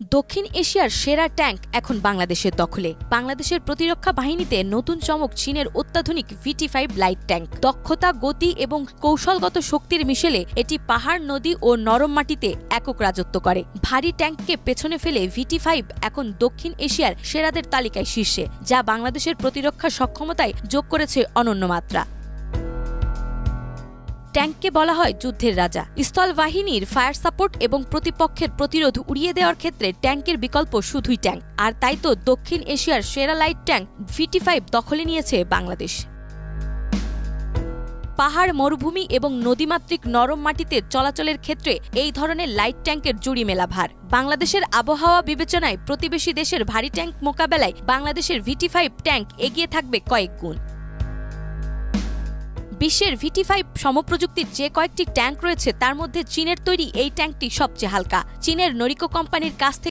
দক্ষিণ এশিয়ার সেরা ট্যাঙ্ক এখন বাংলাদেশের দখলে। বাংলাদেশের প্রতিরক্ষা বাহিনীতে নতুন চমক চীনের অত্যাধুনিক VT5 লাইট ট্যাঙ্ক। দক্ষতা, গতি এবং কৌশলগত শক্তির মিশেলে এটি পাহাড়, নদী ও নরম মাটিতে একক রাজত্ব করে। ভারী ট্যাঙ্ককে পেছনে ফেলে VT5 এখন দক্ষিণ এশিয়ার সেরাদের তালিকায় শীর্ষে, যা বাংলাদেশের প্রতিরক্ষা সক্ষমতায় যোগ করেছে অনন্য মাত্রা। ট্যাঙ্ককে বলা হয় যুদ্ধের রাজা। স্থলবাহিনীর ফায়ার সাপোর্ট এবং প্রতিপক্ষের প্রতিরোধ উড়িয়ে দেওয়ার ক্ষেত্রে ট্যাঙ্কের বিকল্প শুধুই ট্যাঙ্ক। আর তাই তো দক্ষিণ এশিয়ার সেরা লাইট ট্যাঙ্ক VT5 দখলে নিয়েছে বাংলাদেশ। পাহাড়, মরুভূমি এবং নদীমাতৃক নরম মাটিতে চলাচলের ক্ষেত্রে এই ধরনের লাইট ট্যাঙ্কের জুড়ি মেলা ভার। বাংলাদেশের আবহাওয়া বিবেচনায় প্রতিবেশী দেশের ভারী ট্যাঙ্ক মোকাবেলায় বাংলাদেশের VT5 ট্যাঙ্ক এগিয়ে থাকবে কয়েক গুণ। বিশ্বের VT5 সমপ্রযুক্তির যে কয়েকটি ট্যাঙ্ক রয়েছে তার মধ্যে চীনের তৈরি এই ট্যাঙ্কটি সবচেয়ে হালকা। চীনের নরিকো কোম্পানির কাছ থেকে